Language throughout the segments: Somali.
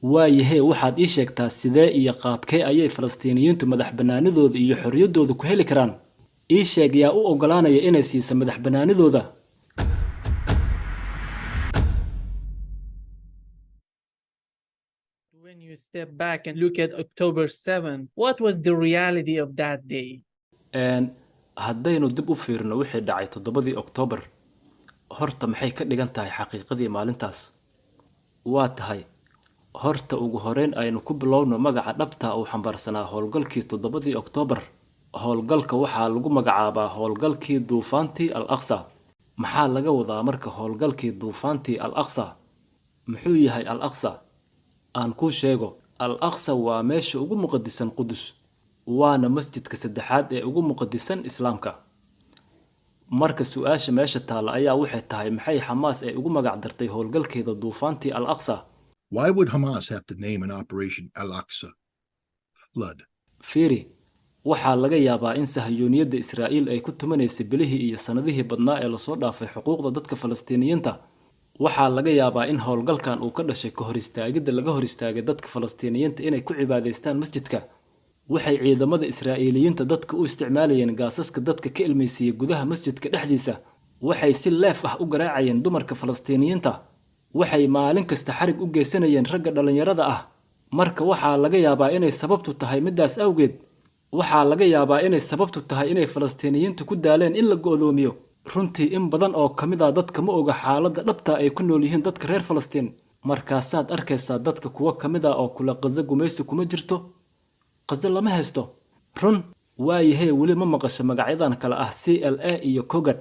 waayahe waxaad ii sheegtaa sidee iyo qaabkee ayay Falastiiniyiintu madax bannaanidooda iyo xorriyadooda ku heli karaan? ii sheeg yaa u ogolaanaya inay siiso madax bannaanidooda. When you step back and look at October 7, what was the reality of that day? haddaynu dib u fiirno wixii dhacay 7 Oktoobar, horta maxay ka dhigan tahay xaqiiqadii maalintaas? waa tahay horta ugu horeyn aynu ku bilowno magaca dhabta uu xambaarsanaa howlgalkii 7 Oktoobar. howlgalka waxaa lagu magacaabaa howlgalkii duufaantii Al-Aqsa. maxaa laga wadaa marka howlgalkii duufaantii Al-Aqsa? muxuu yahay Al-Aqsa? aan ku sheego, Al-Aqsa waa meesha ugu muqaddisan Qudus, waana masjidka saddexaad ee ugu muqaddisan Islaamka. marka su'aasha meesha taala ayaa waxay tahay maxay Xamaas ay ugu magac dartay howlgalkeeda duufaantii Al-Aqsa? Why would Hamas have to name an operation Al-Aqsa flood? fiiri, waxaa laga yaabaa in sahayuuniyadda Israa'iil ay ku tumanaysay bilihii iyo sanadihii badnaa ee lasoo dhaafay xuquuqda dadka Falastiiniyiinta. waxaa laga yaabaa in howlgalkan uu ka dhashay ka hor istaagidda laga hor istaagay dadka Falastiiniyiinta inay ku cibaadaystaan masjidka. waxay ciidamada Israa'iiliyiinta dadka u isticmaalayeen gaasaska dadka ka ilmaysiiyay gudaha masjidka dhexdiisa. waxay si leef ah u garaacayeen dumarka Falastiiniyiinta. waxay maalin kasta xarig u geysanayeen ragga dhalinyarada ah. marka waxaa laga yaabaa inay sababtu tahay midaas awgeed. waxaa laga yaabaa inay sababtu tahay inay Falastiiniyiintu ku daaleen in la go'doomiyo. runtii in badan oo ka mid ah dadka ma oga xaaladda dhabta ay ku nool yihiin dadka reer Falastiin. markaasaad arkaysaa dadka kuwa ka mid ah oo kula Gaza gumaysi kuma jirto. Gaza lama haysto. run waayahe weli ma maqasho magacyadan kale ah CLA iyo Kogad.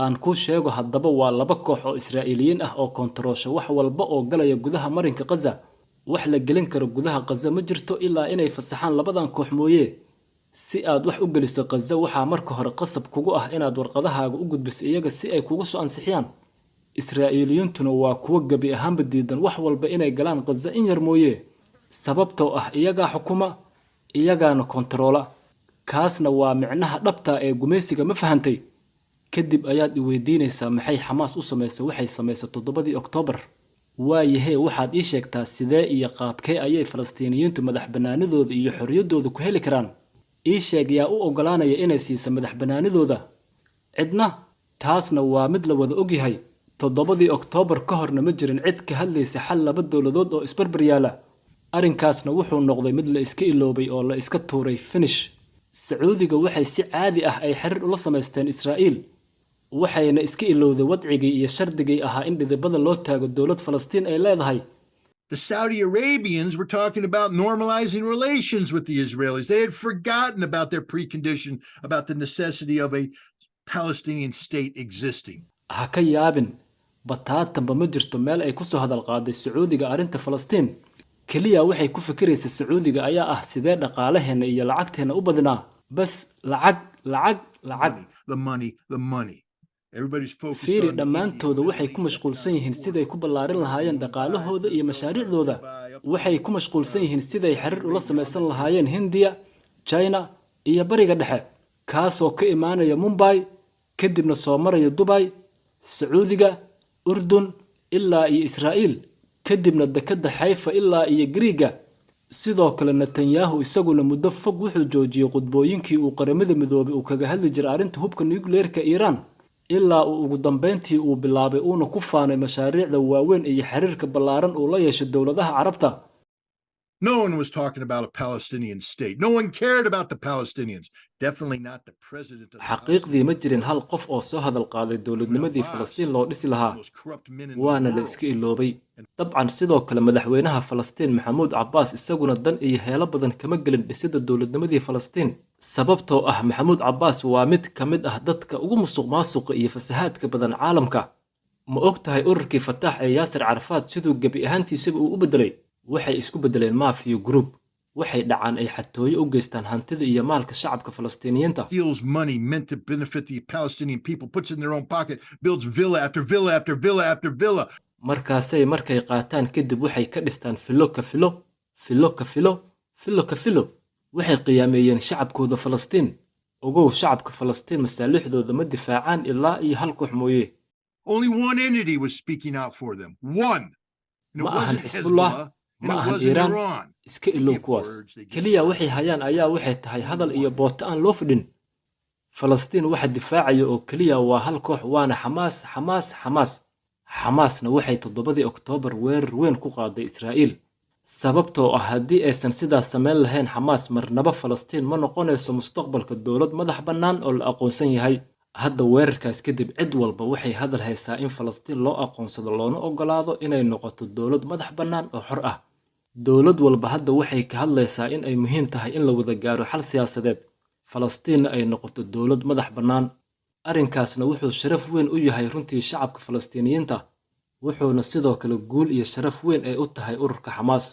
aan ku sheego haddaba waa laba koox oo Israa'iiliyiin ah oo kontaroosha wax walba oo galaya gudaha marinka Gaza. wax la gelin karo gudaha Gaza ma jirto ilaa inay fasaxaan labadan koox mooyee. si aad wax u geliso Gaza waxaa marka hore qasab kugu ah inaad warqadahaaga u gudbiso iyaga si ay kugu soo ansixiyaan. Israa'iiliyiintuna waa kuwa gabi ahaanba diidan wax walba inay galaan Gaza in yar mooyee. sababtoo ah iyagaa xukuma, iyagaana kontaroola. kaasna waa micnaha dhabta ee gumaysiga, ma fahantay? kadib ayaad i weydiinaysaa maxay Xamaas u samaysay waxay samaysay 7 Oktoobar. waayahe waxaad ii sheegtaa sidee iyo qaabkee ayay Falastiiniyiintu madax bannaanidooda iyo xorriyadooda ku heli karaan? ii sheeg yaa u ogolaanaya inay siiso madax bannaanidooda? cidna. taasna waa mid la wada ogyahay. 7 Oktoobar ka horna ma jirin cid ka hadlaysa xal laba dowladood oo isbarbar yaala. arrinkaasna wuxuu noqday mid la iska iloobay oo la iska tuuray finish. Sacuudiga waxay si caadi ah ay xiriir ula samaysteen Israa'iil. waxayna iska ilowday wadcigii iyo shardigii ahaa in dhidibada loo taago dowlad Falastiin ay leedahay. The Saudi Arabians were talking about normalizing relations with the Israelis. They had forgotten about their precondition about the necessity of a Palestinian state existing. ha ka yaabin, bataatanba ma jirto meel ay ku soo hadal qaaday Sacuudiga arrinta Falastiin. kaliya waxay ku fikiraysaa Sacuudiga ayaa ah sidee dhaqaalaheena iyo lacagteena u badnaa. bas lacag. The money. Everybody's focused fiiri, on dhammaantooda waxay ku mashquulsan yihiin siday ku ballaarin lahaayeen dhaqaalahooda iyo mashaariicdooda. waxay ku mashquulsan yihiin siday xiriir ula samaysan lahaayeen Hindiya, China iyo Bariga Dhexe, kaasoo ka imaanaya Mumbai kadibna soo maraya Dubai, Sacuudiga, Urdun ilaa iyo Israa'iil, kadibna dekadda Xayfa ilaa iyo Giriiga. sidoo kale Netanyahu isaguna muddo fog wuxuu joojiyay qodbooyinkii uu qaramada midoobay uu kaga hadli jiray arrinta hubka nuclear-ka Iiraan, ilaa uu ugu dambeyntii uu bilaabay uuna ku faanay mashaariicda waaweyn iyo xiriirka ballaaran uu la yeeshay dowladaha Carabta. No one was talking about a Palestinian state. No one cared about the Palestinians. Definitely not the president of the xaqiiqdii ma jirin hal qof oo soo hadal qaaday dowladnimadii Falastiin loo dhisi lahaa, waana la iska iloobay. dabcan sidoo kale madaxweynaha Falastiin Maxamuud Cabbaas isaguna dan iyo heelo badan kama gelin dhisidda dowladnimadii Falastiin. sababtoo ah Maxamuud Cabbaas waa mid ka mid ah dadka ugu musuqmaasuqa iyo fasahaadka badan caalamka. ma ogtahay ururkii Fataax ee Yaasir Carafaad siduu gabi ahaantiisaba uu u bedelay? waxay isku bedeleen mafia group. waxay dhacaan ay xatooyo u geystaan hantida iyo maalka shacabka Falastiiniyiinta. steals money meant to benefit the Palestinian people, puts it in their own pocket, builds villa after villa after villa after villa. markaasay markay qaataan kadib waxay ka dhistaan filo ka filo. waxay qiyaameeyeen shacabkooda Falastiin. ogow, shacabka Falastiin masaalixdooda ma difaacaan ilaa iyo hal koox mooyee. Only one entity was speaking out for them. One. And it ma ahan wasn't Xisbullah, Hezbollah. And ma it ahan wasn't iiraan Iran. iska ilow kuwaas keliya waxay hayaan ayaa waxay tahay hadal iyo booto aan loo fidhin falastiin waxa difaacaya oo keliya waa hal koox waana xamaasna waxay 7 Oktoobar weerar weyn ku qaaday Israa'iil sababtoo ah haddii aysan sidaas samayn lahayn xamaas marnaba falastiin ma noqonayso mustaqbalka dowlad madax bannaan oo la aqoonsan yahay hadda weerarkaas kadib cid walba waxay hadal haysaa in falastiin loo aqoonsado loona ogolaado inay noqoto dowlad madax bannaan oo xor ah dowlad walba hadda waxay ka hadlaysaa in ay muhiim tahay in la wada gaaro xal siyaasadeed falastiinna ay noqoto dowlad madax bannaan arrinkaasna wuxuu sharaf weyn u yahay runtii shacabka falastiiniyiinta wuxuuna sidoo kale guul iyo sharaf weyn ay u tahay ururka xamaas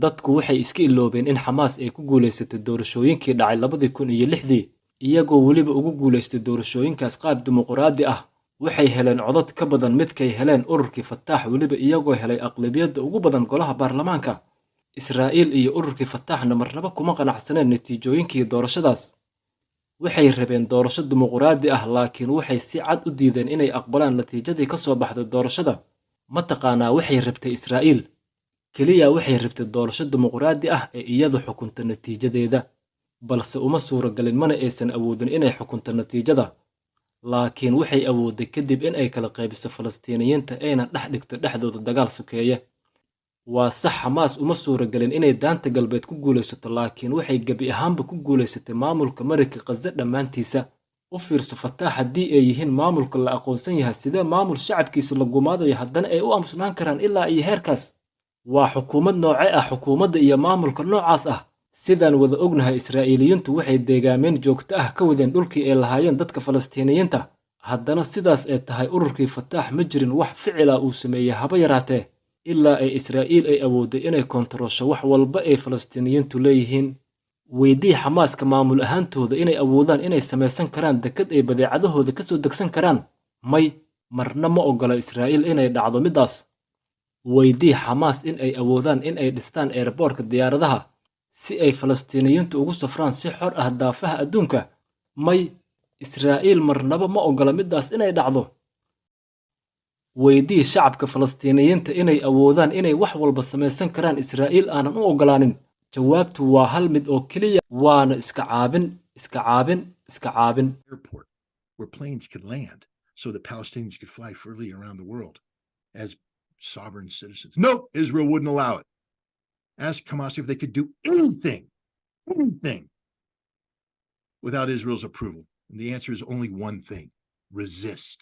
dadku waxay iska iloobeen in xamaas ay ku guulaysatay doorashooyinkii dhacay 2006 iyagoo weliba ugu guulaystay doorashooyinkaas qaab dimuqraadi ah waxay heleen codad ka badan midkay heleen ururkii Fataax weliba iyagoo helay aqlabiyadda ugu badan golaha baarlamaanka Israa'iil iyo ururkii Fataaxna marnaba kuma qanacsaneen natiijooyinkii doorashadaas waxay rabeen doorasho dimuqraadi ah laakiin waxay si cad u diideen inay aqbalaan natiijadii ka soo baxday doorashada ma taqaanaa waxay rabtay Israa'iil keliya waxay rabtay doorasho dimuqraadi ah ee iyadu xukunta natiijadeeda balse uma suuragalin mana aysan awoodin inay xukunto natiijada laakiin waxay awooday kadib in ay kala qaybiso falastiiniyiinta ayna dhex dhigto dhexdooda dagaal sukeeye waa sax xamaas uma suuragalin inay daanta galbeed ku guulaysato laakiin waxay gebi ahaanba ku guulaysatay maamulka marayka Gaza dhammaantiisa u fiirso Fataax haddii ay yihiin maamulka la aqoonsan yahay sidee maamul shacabkiisa la gumaadayo haddana ay u amsunaan karaan ilaa iyo heerkaas waa xukuumad noocee ah xukuumadda iyo maamulka noocaas ah sidaan wada ognahay Israa'iiliyiintu waxay deegaameen joogto ah ka wadeen dhulkii ay lahaayeen dadka Falastiiniyiinta haddana sidaas ay tahay ururkii Fataax ma jirin wax ficila uu sameeyay haba yaraatee ilaa ay Israa'iil ay awooday inay kontaroosho wax walba ay Falastiiniyiintu leeyihiin weydii xamaaska maamul ahaantooda inay awoodaan inay samaysan karaan dekad ay badeecadahooda ka soo degsan karaan may marna ma ogola Israa'iil inay dhacdo midaas weydii xamaas in ay awoodaan in ay dhistaan airportka diyaaradaha si ay Falastiiniyiintu ugu safraan si xor ah daafaha adduunka may Israa'iil marnaba ma ogola midaas inay dhacdo weydii shacabka Falastiiniyiinta inay awoodaan inay wax walba samaysan karaan Israa'iil aanan u ogolaanin jawaabtu waa hal mid oo kaliya waana iska caabin Airport where planes could land so the Palestinians could fly freely around the world as sovereign citizens. No, Israel wouldn't allow it. Ask Hamas if they could do anything without Israel's approval. And the answer is only one thing: resist.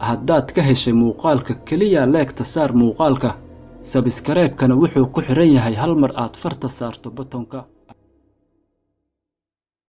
haddaad ka heshay muuqaalka kaliya leegta saar muuqaalka sabskaraybkana wuxuu ku xiran yahay hal mar aad farta saarto batonka